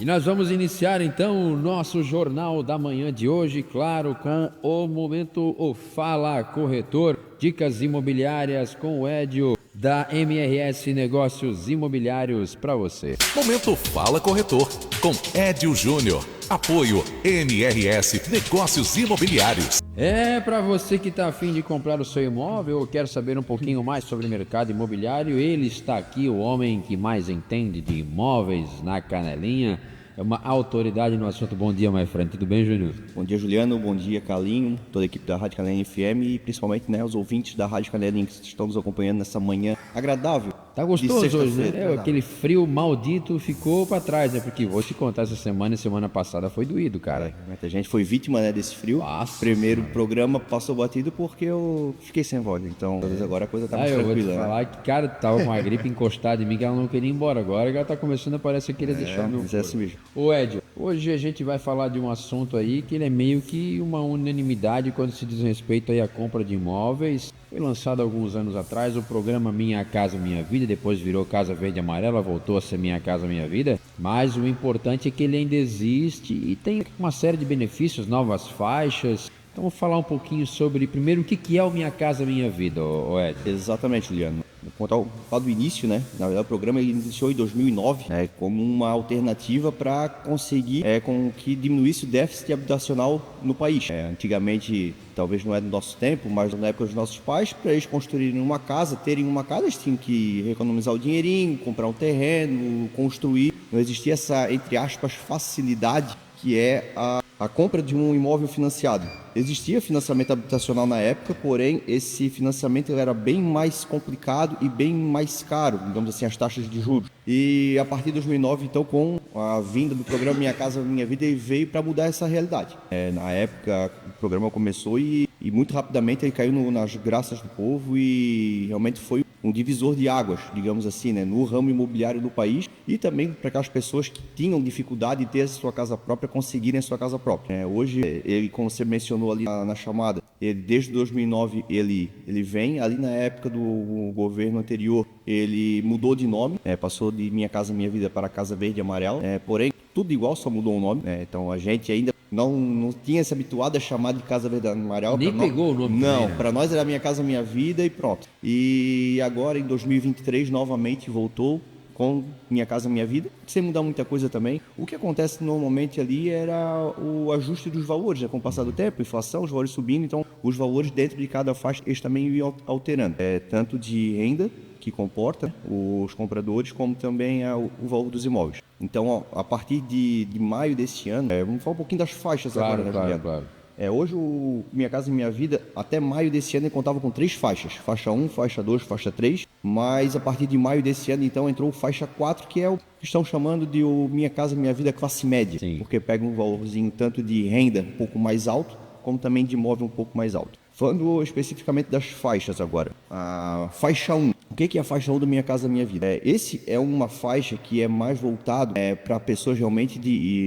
E nós vamos iniciar então o nosso Jornal da Manhã de hoje, claro, com o momento o Fala Corretor, dicas imobiliárias com o Edio da MRS Negócios Imobiliários para você. Momento Fala Corretor com Edio Júnior. Apoio MRS Negócios Imobiliários. É para você que está a fim de comprar o seu imóvel ou quer saber um pouquinho mais sobre o mercado imobiliário, ele está aqui, o homem que mais entende de imóveis na Canelinha. É uma autoridade no assunto. Bom dia, my friend. Tudo bem, Júnior? Bom dia, Juliano. Bom dia, Carlinho, toda a equipe da Rádio Canelinha FM e principalmente os ouvintes da Rádio Canelinha que estão nos acompanhando nessa manhã agradável. Tá gostoso hoje, né? Aquele frio maldito ficou pra trás, né? Porque vou te contar, essa semana e semana passada foi doído, cara. Muita gente foi vítima, desse frio. Nossa, primeiro programa passou batido porque eu fiquei sem voz. Então, agora a coisa tá mais tranquila. Eu vou te falar que, cara, tava com a gripe encostada em mim que ela não queria ir embora. Agora ela tá começando a parecer que queria deixar meu corpo. É assim mesmo. Ô, Edio, hoje a gente vai falar de um assunto aí que ele é meio que uma unanimidade quando se diz respeito aí à compra de imóveis. Foi lançado há alguns anos atrás o programa Minha Casa Minha Vida, depois virou Casa Verde e Amarela, voltou a ser Minha Casa Minha Vida, mas o importante é que ele ainda existe e tem uma série de benefícios, novas faixas. Então vamos falar um pouquinho sobre, primeiro, o que é o Minha Casa Minha Vida, Ed? Exatamente, Juliano. Vou contar do início, Na verdade, o programa ele iniciou em 2009, como uma alternativa para conseguir com que diminuísse o déficit habitacional no país. Antigamente, talvez não é do nosso tempo, mas na época dos nossos pais, para eles construírem uma casa, terem uma casa, eles tinham que economizar o dinheirinho, comprar um terreno, construir. Não existia essa, entre aspas, facilidade que é a compra de um imóvel financiado. Existia financiamento habitacional na época, porém esse financiamento era bem mais complicado e bem mais caro, digamos assim, as taxas de juros. E a partir de 2009, então, com a vinda do programa Minha Casa Minha Vida, ele veio para mudar essa realidade. Na época, o programa começou e muito rapidamente ele caiu nas graças do povo e realmente foi um divisor de águas, digamos assim, no ramo imobiliário do país e também para aquelas pessoas que tinham dificuldade de ter a sua casa própria, conseguirem a sua casa própria. Hoje, ele, como você mencionou ali na chamada, ele, desde 2009 ele vem, ali na época do governo anterior, ele mudou de nome, passou de Minha Casa Minha Vida para Casa Verde e Amarela, porém tudo igual, só mudou o nome, então a gente ainda não tinha se habituado a chamar de Casa Verde e Amarela. Nem pegou o nome. Não, para nós era Minha Casa Minha Vida e pronto. E agora em 2023 novamente voltou com Minha Casa Minha Vida, sem mudar muita coisa também. O que acontece normalmente ali era o ajuste dos valores, com o passar do tempo, inflação, os valores subindo, então os valores dentro de cada faixa eles também iam alterando, tanto de renda que comporta os compradores, como também o valor dos imóveis. Então, a partir de maio desse ano, vamos falar um pouquinho das faixas agora, Juliano? Claro. Hoje o Minha Casa Minha Vida, até maio desse ano, ele contava com 3 faixas. Faixa 1, faixa 2, faixa 3. Mas a partir de maio desse ano, então, entrou faixa 4, que é o que estão chamando de o Minha Casa Minha Vida classe média. Sim. Porque pega um valorzinho tanto de renda um pouco mais alto, como também de imóvel um pouco mais alto. Falando especificamente das faixas agora. A faixa 1. O que é a faixa 1 do Minha Casa Minha Vida? Esse é uma faixa que é mais voltado para pessoas realmente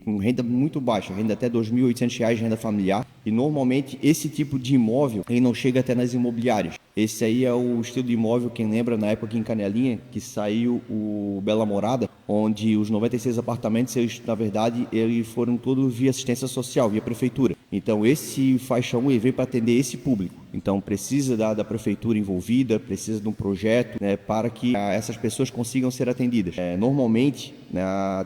com renda muito baixa, renda até R$ 2.800, renda familiar. E normalmente esse tipo de imóvel ele não chega até nas imobiliárias. Esse aí é o estilo de imóvel, quem lembra na época aqui em Canelinha, que saiu o Bela Morada, onde os 96 apartamentos, eles, na verdade, eles foram todos via assistência social, via prefeitura. Então esse faixa 1 ele veio para atender esse público. Então precisa da prefeitura envolvida, precisa de um projeto para que essas pessoas consigam ser atendidas. Normalmente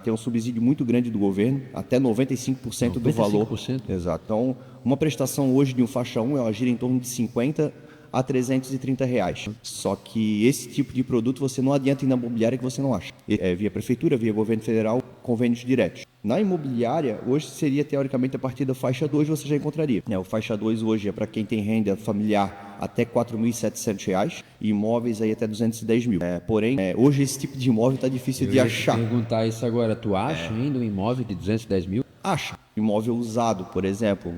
tem um subsídio muito grande do governo, até 95% do valor. 95%? Exato. Então uma prestação hoje de um faixa 1 ela gira em torno de 50 a R$330. Só que esse tipo de produto você não adianta ir na imobiliária que você não acha. Via prefeitura, via governo federal, convênios diretos. Na imobiliária, hoje seria teoricamente a partir da faixa 2 você já encontraria. O faixa 2 hoje é para quem tem renda familiar até R$4.700 e imóveis aí até R$210 mil. Porém, hoje esse tipo de imóvel está difícil de achar. Eu ia perguntar isso agora. Tu acha ainda um imóvel de 210 mil? Acha. Imóvel usado, por exemplo,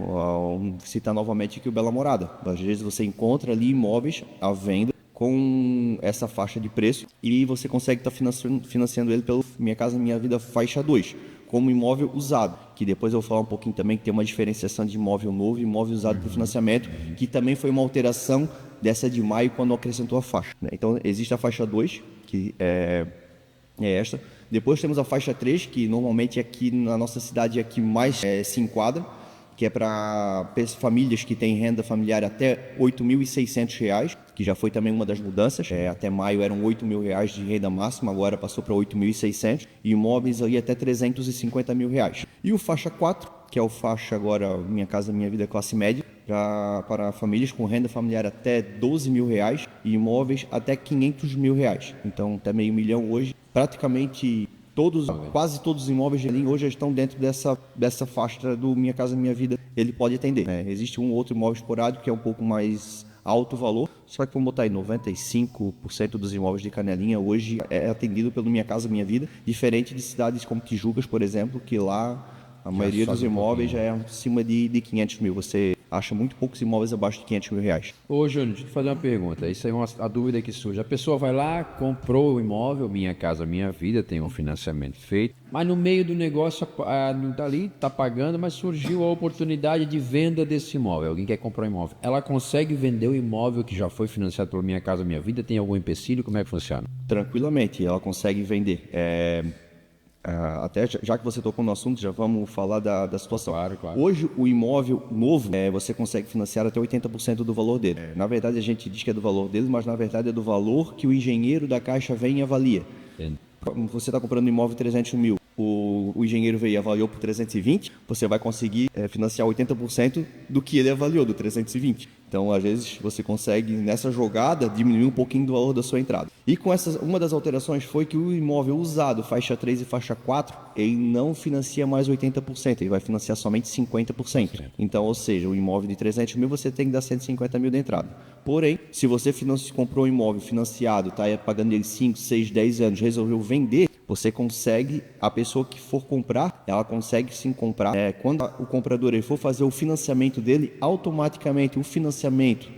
citar novamente aqui o Bela Morada. Às vezes você encontra ali imóveis à venda com essa faixa de preço e você consegue estar financiando ele pelo Minha Casa Minha Vida faixa 2, como imóvel usado, que depois eu vou falar um pouquinho também que tem uma diferenciação de imóvel novo e imóvel usado para o financiamento, que também foi uma alteração dessa de maio quando acrescentou a faixa. Então existe a faixa 2, que é esta. Depois temos a faixa 3, que normalmente aqui na nossa cidade é a que mais se enquadra, que é para famílias que têm renda familiar até R$ 8.600, que já foi também uma das mudanças. Até maio eram R$ 8.000 de renda máxima, agora passou para R$ 8.600, e imóveis aí até R$ 350 mil. E o faixa 4, que é o faixa agora Minha Casa Minha Vida classe média, para famílias com renda familiar até R$ 12 mil e imóveis até R$ 500 mil. Então até meio milhão hoje, praticamente quase todos os imóveis ali hoje estão dentro dessa faixa do Minha Casa Minha Vida, ele pode atender. Existe um outro imóvel esporádico que é um pouco mais alto valor, só que vamos botar aí 95% dos imóveis de Canelinha hoje é atendido pelo Minha Casa Minha Vida, diferente de cidades como Tijucas, por exemplo, que lá a maioria dos imóveis já é acima de 500 mil. Você acha muito poucos imóveis abaixo de 500 mil reais. Ô, Júnior, deixa eu te fazer uma pergunta. Isso é a dúvida que surge. A pessoa vai lá, comprou o imóvel, Minha Casa Minha Vida, tem um financiamento feito, mas no meio do negócio, não tá ali, tá pagando, mas surgiu a oportunidade de venda desse imóvel. Alguém quer comprar um imóvel. Ela consegue vender o imóvel que já foi financiado pelo Minha Casa Minha Vida? Tem algum empecilho? Como é que funciona? Tranquilamente, ela consegue vender. Até já que você tocou no assunto, já vamos falar da situação. Claro. Hoje, o imóvel novo, você consegue financiar até 80% do valor dele. Na verdade, a gente diz que é do valor dele, mas na verdade é do valor que o engenheiro da Caixa vem e avalia. Entendi. Você está comprando um imóvel de 300 mil, o engenheiro veio e avaliou por 320, você vai conseguir financiar 80% do que ele avaliou, do 320. Então, às vezes, você consegue, nessa jogada, diminuir um pouquinho do valor da sua entrada. E com uma das alterações foi que o imóvel usado, faixa 3 e faixa 4, ele não financia mais 80%, ele vai financiar somente 50%. Então, ou seja, o imóvel de 300 mil, você tem que dar 150 mil de entrada. Porém, se você comprou um imóvel financiado, está pagando ele 5, 6, 10 anos, resolveu vender, você consegue, a pessoa que for comprar, ela consegue sim comprar. Quando o comprador ele for fazer o financiamento dele, automaticamente o financiamento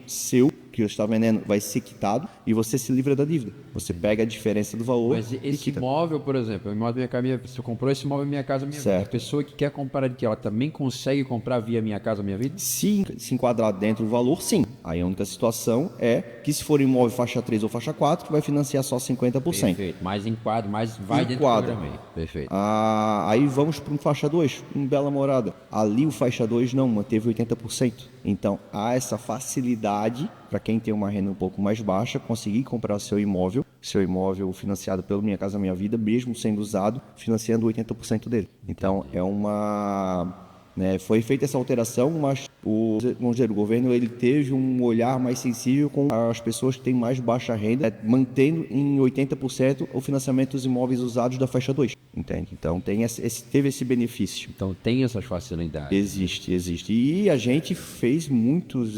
seu, que eu estava vendendo, vai ser quitado e você se livra da dívida. Você pega a diferença do valor. Mas esse imóvel, por exemplo, o imóvel você comprou esse imóvel Minha Casa Minha Vida. A pessoa que quer comprar aqui, ela também consegue comprar via Minha Casa Minha Vida? Se enquadrar dentro do valor, sim. Aí a única situação é que se for imóvel faixa 3 ou faixa 4, vai financiar só 50%. Perfeito. Mais enquadro, mais vai dentro do programa aí. Perfeito. Aí vamos para um faixa 2, um Bela Morada. Ali o faixa 2 não, manteve 80%. Então há essa facilidade para quem tem uma renda um pouco mais baixa conseguir comprar seu imóvel financiado pelo Minha Casa Minha Vida, mesmo sendo usado, financiando 80% dele. Então foi feita essa alteração, mas o governo ele teve um olhar mais sensível com as pessoas que têm mais baixa renda, mantendo em 80% o financiamento dos imóveis usados da faixa 2. Entende? Então teve esse benefício. Então tem essas facilidades. Existe. E a gente fez muitos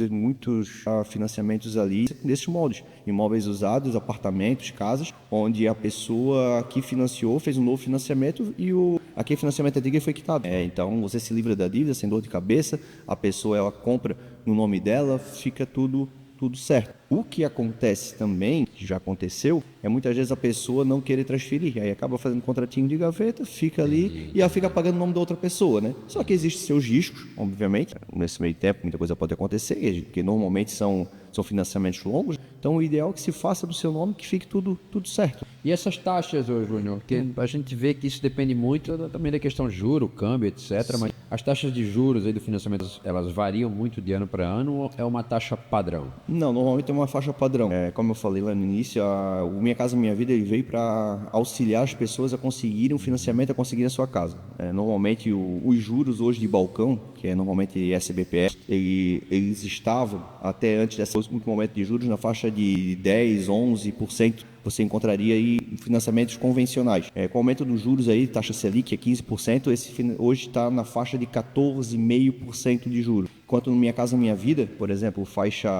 financiamentos ali nesses moldes. Imóveis usados, apartamentos, casas, onde a pessoa que financiou fez um novo financiamento e aquele financiamento antigo foi quitado. Então você se livra da dívida sem dor de cabeça, a pessoa ela compra no nome dela, fica tudo certo. O que acontece também, que já aconteceu, é muitas vezes a pessoa não querer transferir, aí acaba fazendo um contratinho de gaveta, fica ali e ela fica pagando o nome da outra pessoa, né? Só que existem seus riscos, obviamente, nesse meio tempo muita coisa pode acontecer, porque normalmente são financiamentos longos, então o ideal é que se faça do seu nome, que fique tudo certo. E essas taxas, Júnior, que a gente vê que isso depende muito também da questão de juro, câmbio, etc. Mas as taxas de juros aí do financiamento, elas variam muito de ano para ano ou é uma taxa padrão? Não, normalmente é uma faixa padrão. Como eu falei lá no início, o Minha Casa Minha Vida ele veio para auxiliar as pessoas a conseguirem um financiamento, a conseguirem a sua casa. Normalmente os juros hoje de balcão, que é normalmente SBPE, eles estavam até antes desse último momento de juros na faixa de 10, 11%. Você encontraria aí financiamentos convencionais. Com o aumento dos juros aí, taxa Selic é 15%, hoje está na faixa de 14,5% de juros. Enquanto no Minha Casa Minha Vida, por exemplo, faixa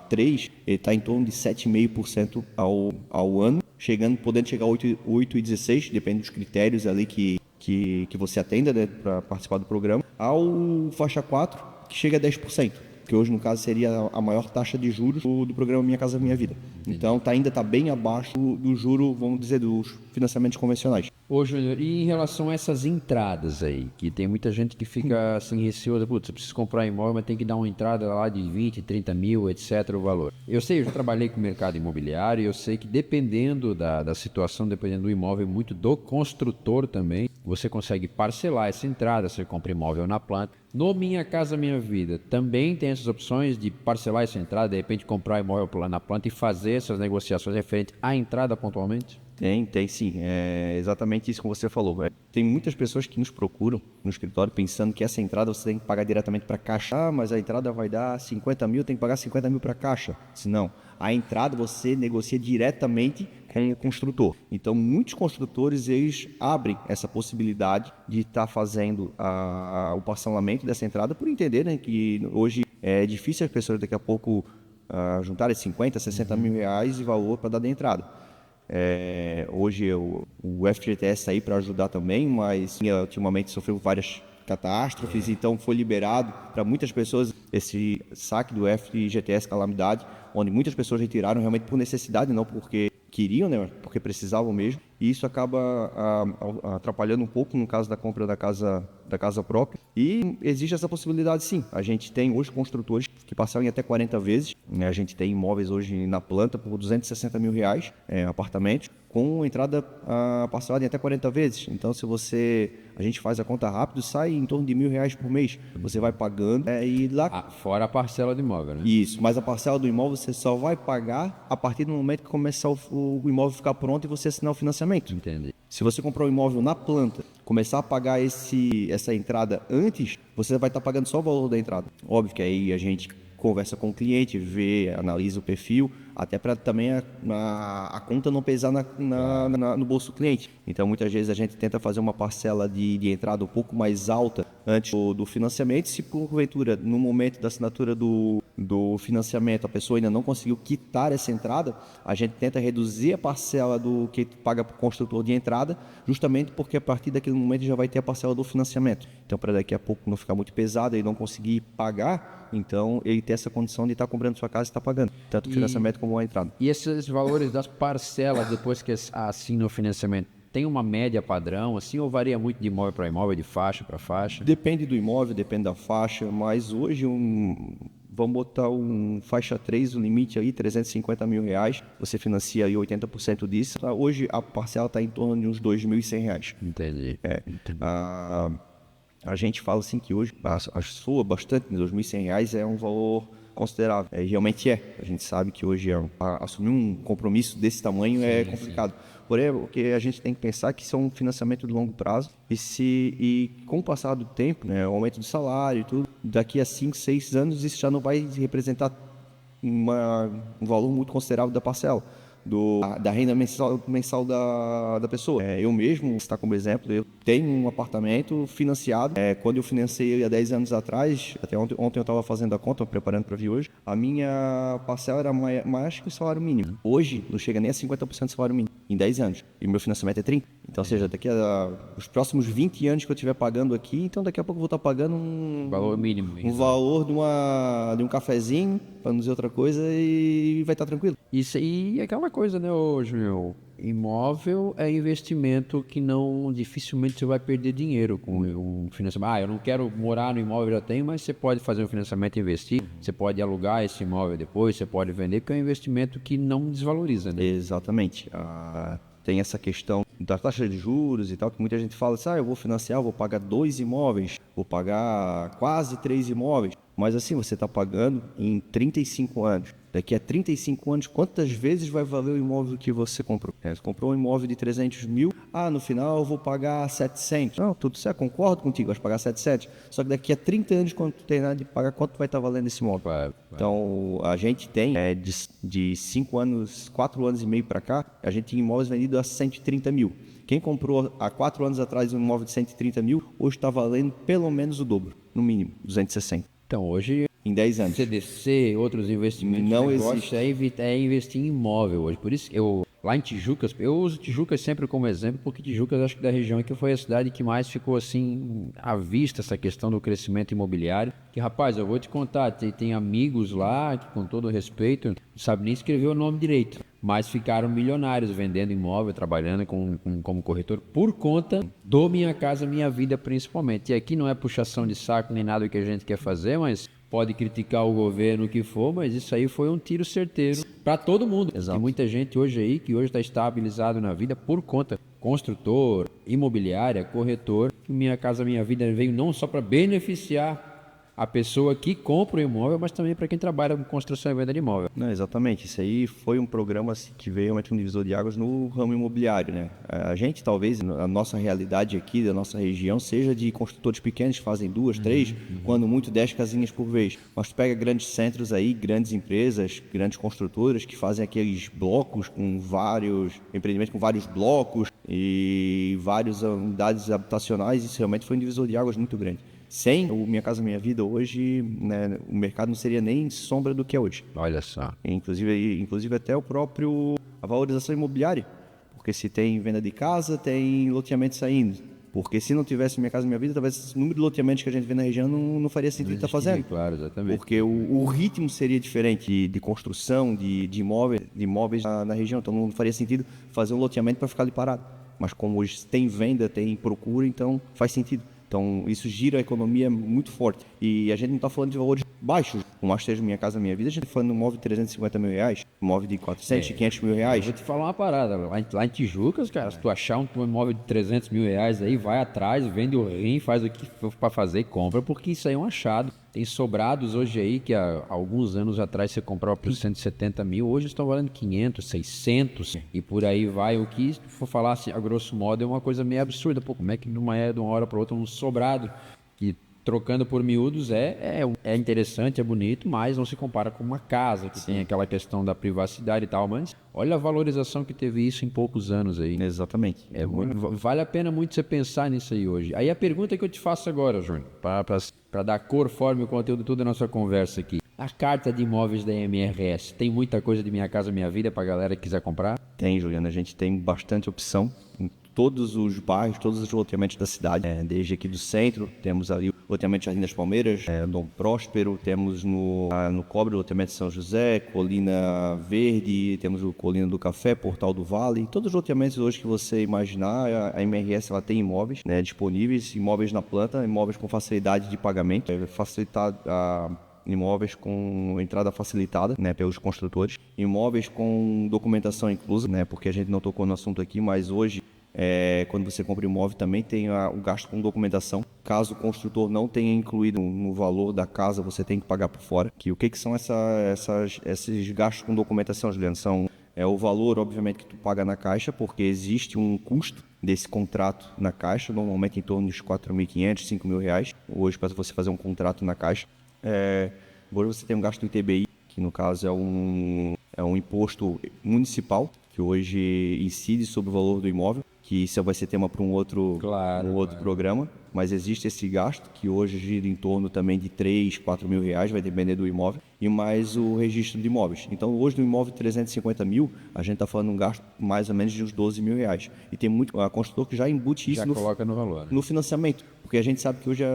3, ele está em torno de 7,5% ao ano, podendo chegar a 8,16%, depende dos critérios ali que você atenda, né, para participar do programa, ao faixa 4, que chega a 10%. Que hoje, no caso, seria a maior taxa de juros do programa Minha Casa Minha Vida. Então, ainda está bem abaixo do juro, vamos dizer, dos financiamentos convencionais. Ô, Júnior, e em relação a essas entradas aí, que tem muita gente que fica assim receosa, putz, eu preciso comprar imóvel, mas tem que dar uma entrada lá de 20, 30 mil, etc, o valor. Eu sei, eu já trabalhei com o mercado imobiliário e eu sei que dependendo da situação, dependendo do imóvel, muito do construtor também, você consegue parcelar essa entrada, você compra imóvel na planta. No Minha Casa Minha Vida, também tem essas opções de parcelar essa entrada, de repente comprar imóvel lá na planta e fazer essas negociações referentes à entrada pontualmente? Tem sim. É exatamente isso que você falou. Tem muitas pessoas que nos procuram no escritório pensando que essa entrada você tem que pagar diretamente para a Caixa. Ah, mas a entrada vai dar 50 mil, tem que pagar 50 mil para a Caixa. Se não, a entrada você negocia diretamente com o construtor. Então, muitos construtores eles abrem essa possibilidade de estar fazendo o parcelamento dessa entrada por entender, né, que hoje é difícil as pessoas daqui a pouco juntarem 50, 60 mil reais de valor para dar de entrada. Hoje o FGTS está aí para ajudar também, mas ultimamente sofreu várias catástrofes, então foi liberado para muitas pessoas esse saque do FGTS Calamidade, onde muitas pessoas retiraram realmente por necessidade, não porque queriam, né, porque precisavam mesmo, e isso acaba atrapalhando um pouco no caso da compra da casa própria. E existe essa possibilidade sim. A gente tem hoje construtores que parcelam em até 40 vezes, né? A gente tem imóveis hoje na planta por 260 mil reais, apartamentos, com entrada parcelada em até 40 vezes. Então, a gente faz a conta rápido, sai em torno de R$ 1.000 por mês. Você vai pagando e lá... Fora a parcela do imóvel, né? Isso, mas a parcela do imóvel você só vai pagar a partir do momento que começar o imóvel ficar pronto e você assinar o financiamento. Entendi. Se você comprar um imóvel na planta, começar a pagar essa entrada antes, você vai estar pagando só o valor da entrada. Óbvio que aí a gente conversa com o cliente, analisa o perfil, até para também a conta não pesar no bolso do cliente. Então, muitas vezes a gente tenta fazer uma parcela de entrada um pouco mais alta antes do financiamento. Se porventura, no momento da assinatura do financiamento, a pessoa ainda não conseguiu quitar essa entrada, a gente tenta reduzir a parcela do que paga para o construtor de entrada, justamente porque a partir daquele momento já vai ter a parcela do financiamento. Então, para daqui a pouco não ficar muito pesado e não conseguir pagar, então ele tem essa condição de estar comprando sua casa e estar pagando, tanto o financiamento como a entrada. E esses valores das parcelas depois que assina o financiamento, tem uma média padrão assim ou varia muito de imóvel para imóvel, de faixa para faixa? Depende do imóvel, depende da faixa, mas hoje vamos botar faixa 3, o limite aí, 350 mil reais, você financia aí 80% disso. Hoje a parcela está em torno de uns R$ 2.100. Entendi. A gente fala assim que hoje soa bastante, R$ 2.100 é um valor considerável. Realmente é. A gente sabe que hoje assumir um compromisso desse tamanho é complicado. Sim. Porém, o que a gente tem que pensar que isso é um financiamento de longo prazo e com o passar do tempo, né, o aumento do salário e tudo, daqui a 5, 6 anos isso já não vai representar um valor muito considerável da parcela. Da renda mensal da pessoa. Eu mesmo, está como exemplo, eu tenho um apartamento financiado. Quando eu financei ele há 10 anos atrás, até ontem eu estava fazendo a conta, preparando para vir hoje, a minha parcela era mais que o salário mínimo. Hoje não chega nem a 50% do salário mínimo, em 10 anos. E o meu financiamento é 30%. Então, ou seja, daqui a os próximos 20 anos que eu estiver pagando aqui, então daqui a pouco eu vou estar pagando valor mínimo. Um valor de um cafezinho, para não dizer outra coisa, e vai estar tranquilo. Isso aí é aquela coisa, né, Júnior? Imóvel é investimento que dificilmente você vai perder dinheiro com um financiamento. Eu não quero morar no imóvel que eu já tenho, mas você pode fazer um financiamento e investir, você pode alugar esse imóvel depois, você pode vender, porque é um investimento que não desvaloriza, né? Exatamente. Tem essa questão da taxa de juros e tal, que muita gente fala assim, eu vou financiar, vou pagar 2 imóveis, vou pagar quase 3 imóveis. Mas assim, você está pagando em 35 anos. Daqui a 35 anos, quantas vezes vai valer o imóvel que você comprou? Você comprou um imóvel de 300 mil, no final eu vou pagar 700. Não, tudo certo, concordo contigo, vai pagar 700. Só que daqui a 30 anos, quando tu tem nada de pagar, quanto vai estar valendo esse imóvel? Então, a gente tem, de 5 anos, 4 anos e meio para cá, a gente tem imóveis vendidos a 130 mil. Quem comprou há 4 anos atrás um imóvel de 130 mil, hoje está valendo pelo menos o dobro, no mínimo, 260. Então, hoje, em 10 anos. CDC, outros investimentos, não existe. É investir em imóvel hoje. Por isso, lá em Tijucas, eu uso Tijucas sempre como exemplo, porque Tijucas, acho que da região que foi a cidade que mais ficou assim, à vista essa questão do crescimento imobiliário. Que, rapaz, eu vou te contar, tem amigos lá que, com todo respeito, não sabe nem escrever o nome direito. mas ficaram milionários vendendo imóvel, trabalhando como corretor por conta do Minha Casa Minha Vida principalmente. E aqui não é puxação de saco nem nada que a gente quer fazer, mas pode criticar o governo, o que for, mas isso aí foi um tiro certeiro para todo mundo. Exato. Tem muita gente hoje aí que hoje está estabilizado na vida por conta construtor, imobiliária, corretor. Minha Casa Minha Vida veio não só para beneficiar a pessoa que compra o imóvel, mas também para quem trabalha com construção e venda de imóvel. Não, exatamente. Isso aí foi um programa assim, que veio realmente um divisor de águas no ramo imobiliário, né? A gente, talvez, a nossa realidade aqui, da nossa região, seja de construtores pequenos que fazem 2, 3, quando muito 10 casinhas por vez. Mas tu pega grandes centros aí, grandes empresas, grandes construtoras que fazem aqueles blocos com vários empreendimentos, com vários blocos e várias unidades habitacionais. Isso realmente foi um divisor de águas muito grande. Sem o Minha Casa Minha Vida hoje, né, o mercado não seria nem sombra do que é hoje. Olha só. Inclusive até a valorização imobiliária. Porque se tem venda de casa, tem loteamento saindo. Porque se não tivesse Minha Casa Minha Vida, talvez o número de loteamentos que a gente vê na região não faria sentido estar fazendo. Claro, exatamente. Porque o ritmo seria diferente de construção, de imóveis na região. Então não faria sentido fazer um loteamento para ficar ali parado. Mas como hoje tem venda, tem procura, então faz sentido. Então, isso gira a economia muito forte. E a gente não está falando de valores baixos. Por mais que seja Minha Casa Minha Vida, a gente está falando de um imóvel de 350 mil reais, um imóvel de 400, 500 mil reais. Eu vou te falar uma parada. Lá em Tijucas, cara, se tu achar um imóvel de 300 mil reais aí, vai atrás, vende o rim, faz o que for para fazer e compra, porque isso aí é um achado. Tem sobrados hoje aí que há alguns anos atrás você comprava por 170 mil, hoje estão valendo 500, 600 e por aí vai. O que, se for falar assim, a grosso modo, é uma coisa meio absurda. Pô, como é que de uma hora para outra um sobrado que trocando por miúdos é interessante, é bonito, mas não se compara com uma casa que tem aquela questão da privacidade e tal. Mas olha a valorização que teve isso em poucos anos aí. Exatamente. Vale a pena muito você pensar nisso aí hoje. Aí a pergunta que eu te faço agora, Júnior, para dar cor, forma e conteúdo tudo da nossa conversa aqui. A carta de imóveis da MRS tem muita coisa de Minha Casa Minha Vida para a galera que quiser comprar? Tem, Juliana. A gente tem bastante opção em todos os bairros, todos os loteamentos da cidade. Desde aqui do centro, temos ali o loteamento Jardim das Palmeiras, Dom Próspero, temos no Cobre o loteamento São José, Colina Verde, temos o Colina do Café, Portal do Vale. Todos os loteamentos hoje que você imaginar, a MRS ela tem imóveis disponíveis, imóveis na planta, imóveis com facilidade de pagamento, facilitar imóveis com entrada facilitada, pelos construtores, imóveis com documentação inclusa, porque a gente não tocou no assunto aqui, mas hoje quando você compra imóvel também tem o gasto com documentação. Caso o construtor não tenha incluído no valor da casa, você tem que pagar por fora. O que são esses gastos com documentação, Juliano? São o valor, obviamente, que tu paga na Caixa, porque existe um custo desse contrato na Caixa, normalmente em torno de R$ 4.500, R$ 5.000. Hoje, para você fazer um contrato na Caixa, hoje você tem um gasto do ITBI, que no caso é um imposto municipal, que hoje incide sobre o valor do imóvel, que isso vai ser tema para um outro programa, mas existe esse gasto, que hoje gira em torno também de 3, 4 mil reais, vai depender do imóvel, e mais o registro de imóveis. Então, hoje, no imóvel de 350 mil, a gente está falando de um gasto mais ou menos de uns 12 mil reais. E tem muito construtor que já embute isso coloca no valor, no financiamento, porque a gente sabe que hoje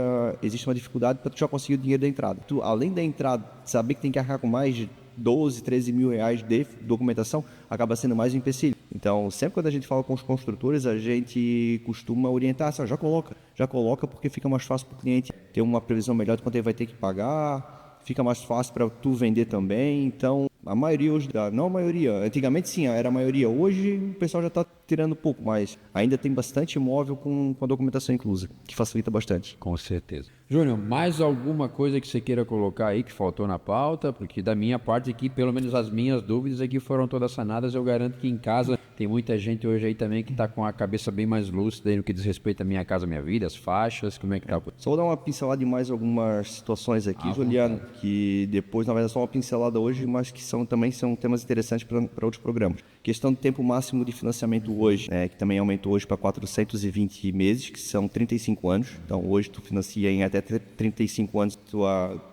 existe uma dificuldade para tu já conseguir o dinheiro da entrada. Tu, além da entrada, saber que tem que arcar com mais de 12, 13 mil reais de documentação, acaba sendo mais um empecilho. Então, sempre quando a gente fala com os construtores, a gente costuma orientar, já coloca porque fica mais fácil para o cliente ter uma previsão melhor de quanto ele vai ter que pagar, fica mais fácil para tu vender também. Então, a maioria hoje, não a maioria, antigamente sim, era a maioria, hoje o pessoal já está tirando um pouco, mas ainda tem bastante imóvel com a documentação inclusa, que facilita bastante. Com certeza. Júnior, mais alguma coisa que você queira colocar aí que faltou na pauta? Porque da minha parte aqui, pelo menos as minhas dúvidas aqui foram todas sanadas. Eu garanto que em casa tem muita gente hoje aí também que está com a cabeça bem mais lúcida aí no que diz respeito à Minha Casa Minha Vida, as faixas, como é que tá? Só vou dar uma pincelada de mais algumas situações aqui, Juliano, que depois, na verdade, só uma pincelada hoje, mas que também são temas interessantes para outros programas. Questão do tempo máximo de financiamento hoje, que também aumentou hoje para 420 meses, que são 35 anos. Então, hoje tu financia em até 35 anos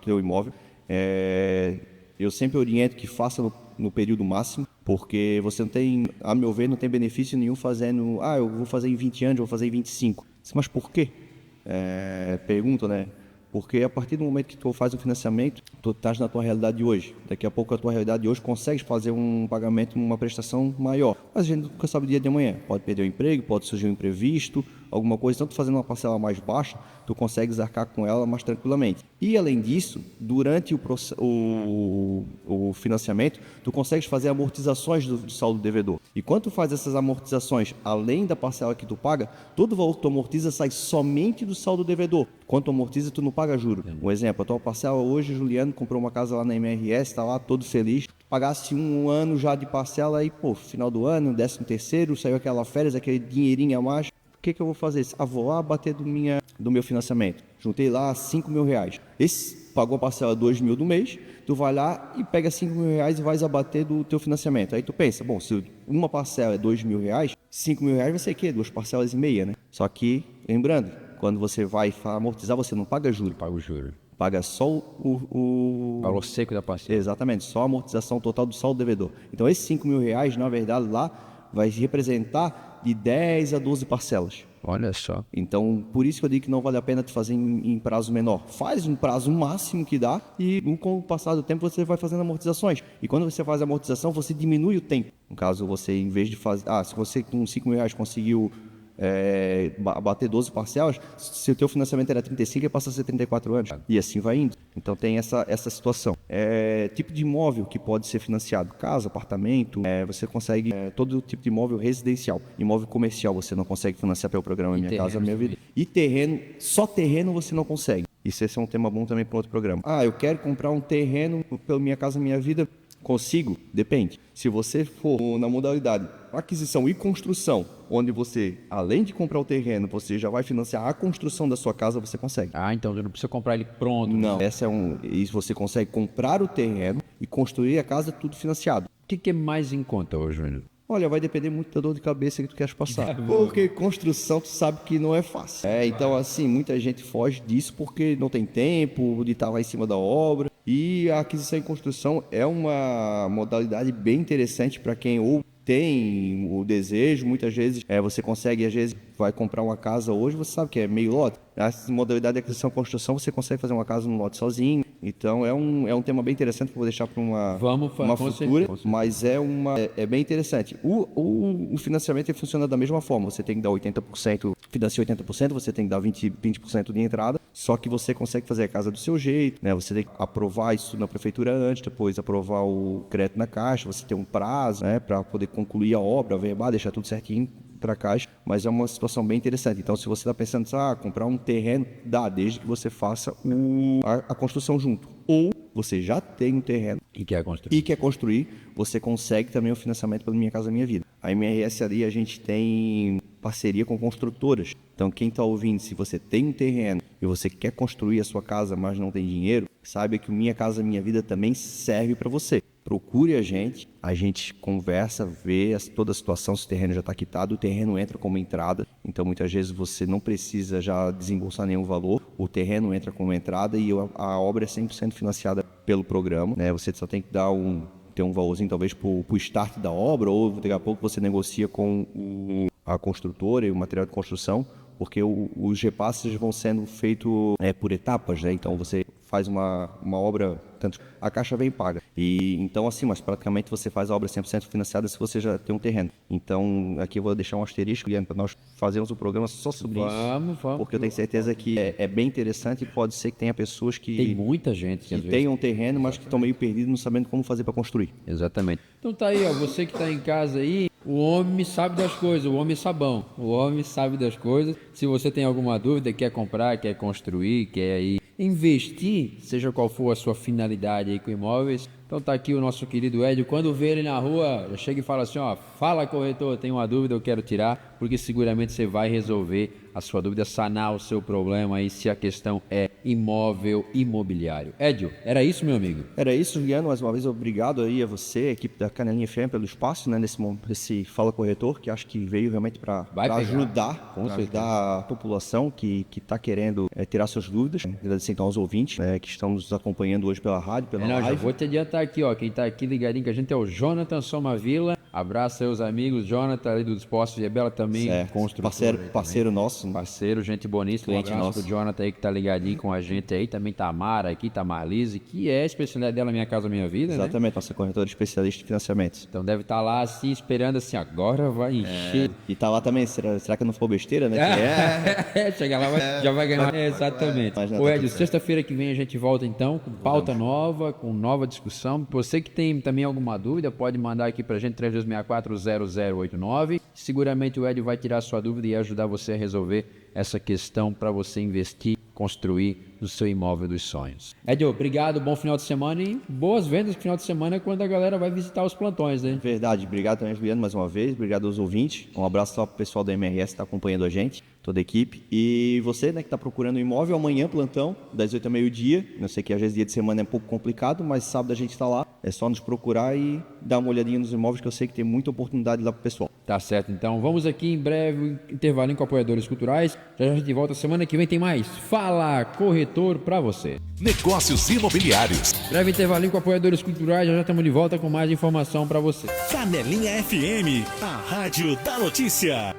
teu imóvel. Eu sempre oriento que faça no período máximo, porque você não tem, a meu ver, não tem benefício nenhum fazendo, eu vou fazer em 20 anos, vou fazer em 25. Mas por quê? Pergunta, né? Porque a partir do momento que tu faz o financiamento, tu estás na tua realidade de hoje. Daqui a pouco a tua realidade de hoje consegue fazer um pagamento, uma prestação maior. Mas a gente nunca sabe o dia de amanhã. Pode perder o emprego, pode surgir um imprevisto, alguma coisa. Então, tu fazendo uma parcela mais baixa, tu consegues arcar com ela mais tranquilamente. E, além disso, durante o financiamento, tu consegues fazer amortizações do saldo devedor. E quando tu faz essas amortizações, além da parcela que tu paga, todo o valor que tu amortiza sai somente do saldo devedor. Quando tu amortiza, tu não paga juro. Um exemplo, a tua parcela hoje, Juliano comprou uma casa lá na MRS, está lá todo feliz. Pagasse um ano já de parcela, aí, final do ano, 13º, saiu aquela férias, aquele dinheirinho a mais. O que eu vou fazer? Vou lá bater do meu financiamento. Juntei lá 5 mil reais. Esse pagou a parcela 2 mil do mês, tu vai lá e pega 5 mil reais e vai abater do teu financiamento. Aí tu pensa, bom, se uma parcela é 2 mil reais, 5 mil reais vai ser o quê? 2 parcelas e meia, né? Só que, lembrando, quando você vai amortizar, você não paga juro. Paga o juro. Paga só o valor seco da parcela. Exatamente, só a amortização total do saldo devedor. Então, esses 5 mil reais, na verdade, lá vai representar de 10 a 12 parcelas. Olha só. Então, por isso que eu digo que não vale a pena tu fazer em prazo menor. Faz um prazo máximo que dá e com o passar do tempo você vai fazendo amortizações. E quando você faz a amortização, você diminui o tempo. No caso, você, em vez de fazer... se você com 5 mil reais conseguiu bater 12 parcelas, se o teu financiamento era 35, ele passa a ser 34 anos. E assim vai indo. Então tem essa situação. Tipo de imóvel que pode ser financiado: casa, apartamento, você consegue todo tipo de imóvel residencial. Imóvel comercial você não consegue financiar pelo programa Minha Casa Minha Vida. E terreno, só terreno você não consegue. Esse é um tema bom também para outro programa. Eu quero comprar um terreno pelo Minha Casa Minha Vida. Consigo? Depende. Se você for na modalidade aquisição e construção, onde você, além de comprar o terreno, você já vai financiar a construção da sua casa, você consegue. Então você não precisa comprar ele pronto. Não, isso você consegue comprar o terreno e construir a casa tudo financiado. O que é mais em conta hoje, Júnior? Olha, vai depender muito da dor de cabeça que tu queres passar. Porque construção tu sabe que não é fácil. Então, assim, muita gente foge disso porque não tem tempo de estar lá em cima da obra. E a aquisição e construção é uma modalidade bem interessante para quem ou tem o desejo. Muitas vezes você consegue, às vezes vai comprar uma casa hoje, você sabe que é meio lote. A modalidade de aquisição e construção, você consegue fazer uma casa no lote sozinho. Então é um tema bem interessante que eu vou deixar para uma futura, mas é bem interessante. O financiamento funciona da mesma forma. Você tem que dar 80%, financia 80%, você tem que dar 20% de entrada, só que você consegue fazer a casa do seu jeito, né? Você tem que aprovar isso na prefeitura antes, depois aprovar o crédito na Caixa, você tem um prazo, né, para poder concluir a obra, verbar, deixar tudo certinho para a Caixa, mas é uma situação bem interessante. Então, se você está pensando comprar um terreno, dá, desde que você faça a construção junto. Ou você já tem um terreno e quer construir, você consegue também o financiamento pela Minha Casa Minha Vida. A MRS ali, a gente tem parceria com construtoras. Então, quem está ouvindo, se você tem um terreno e você quer construir a sua casa, mas não tem dinheiro, saiba que o Minha Casa Minha Vida também serve para você. Procure a gente conversa, vê toda a situação, se o terreno já está quitado, o terreno entra como entrada, então muitas vezes você não precisa já desembolsar nenhum valor, o terreno entra como entrada e a obra é 100% financiada pelo programa, né? Você só tem que ter um valorzinho talvez para o start da obra, ou daqui a pouco você negocia com a construtora e o material de construção, porque os repasses vão sendo feitos por etapas, né? Então você faz uma obra, tanto a Caixa vem e paga. E então assim, mas praticamente você faz a obra 100% financiada se você já tem um terreno. Então aqui eu vou deixar um asterisco, Guilherme, para nós fazermos um programa só sobre isso. Vamos. Porque eu tenho certeza que é bem interessante e pode ser que tenha pessoas que... Tem muita gente que tenham um terreno, mas que estão meio perdidos, não sabendo como fazer para construir. Exatamente. Então tá aí, você que está em casa aí, o homem sabe das coisas, o homem sabão. O homem sabe das coisas. Se você tem alguma dúvida, quer comprar, quer construir, quer aí investir, seja qual for a sua finalidade aí com imóveis, então tá aqui o nosso querido Edio. Quando vê ele na rua, já chega e fala assim, fala corretor, tenho uma dúvida, eu quero tirar, porque seguramente você vai resolver a sua dúvida, sanar o seu problema aí, se a questão é imóvel imobiliário. Edio, era isso, meu amigo? Era isso, Juliano. Mais uma vez, obrigado aí a você, a equipe da Canelinha FM, pelo espaço, né, nesse Fala Corretor, que acho que veio realmente para ajudar a população que está querendo tirar suas dúvidas. Agradecer então aos ouvintes que estão nos acompanhando hoje pela rádio, pela live. Já vou te adiantar aqui, quem está aqui ligadinho com a gente é o Jonathan Somavila, Abraço seus amigos, Jonathan ali do Postos de Bela também, Certo. construtor. Parceiro nosso. Parceiro, gente boníssima. Um Cliente abraço nosso. pro Jonathan aí que tá ligadinho com a gente aí. Também Tamara aqui, Tamarlise, que é a especialidade dela Minha Casa Minha Vida, né? Exatamente, nossa corretora especialista em financiamentos. Então deve estar lá assim, esperando assim, agora vai encher. E tá lá também, será que não for besteira, né? Chega lá, já vai ganhar. Exatamente. Mas não, Ô tá Ed, tudo certo. sexta-feira que vem a gente volta então com pauta nova, com nova discussão. Você que tem também alguma dúvida, pode mandar aqui pra gente 3264-0089. Seguramente o Ed vai tirar sua dúvida e ajudar você a resolver essa questão para você investir, construir no seu imóvel dos sonhos. Ed, obrigado, bom final de semana e boas vendas no final de semana quando a galera vai visitar os plantões, né? Verdade, obrigado também, Juliano, mais uma vez. Obrigado aos ouvintes. Um abraço só pro pessoal da MRS que está acompanhando a gente, toda a equipe. E você, né, que está procurando um imóvel, amanhã plantão, das 8 ao meio-dia. Eu sei que às vezes dia de semana é um pouco complicado, mas sábado a gente está lá. É só nos procurar e dar uma olhadinha nos imóveis, que eu sei que tem muita oportunidade lá pro pessoal. Tá certo, então vamos aqui em breve, intervalinho com apoiadores culturais. Já a gente volta semana que vem, tem mais Fala Corretor pra você. Negócios imobiliários. Breve intervalinho com apoiadores culturais, já estamos de volta com mais informação pra você. Canelinha FM, a rádio da notícia.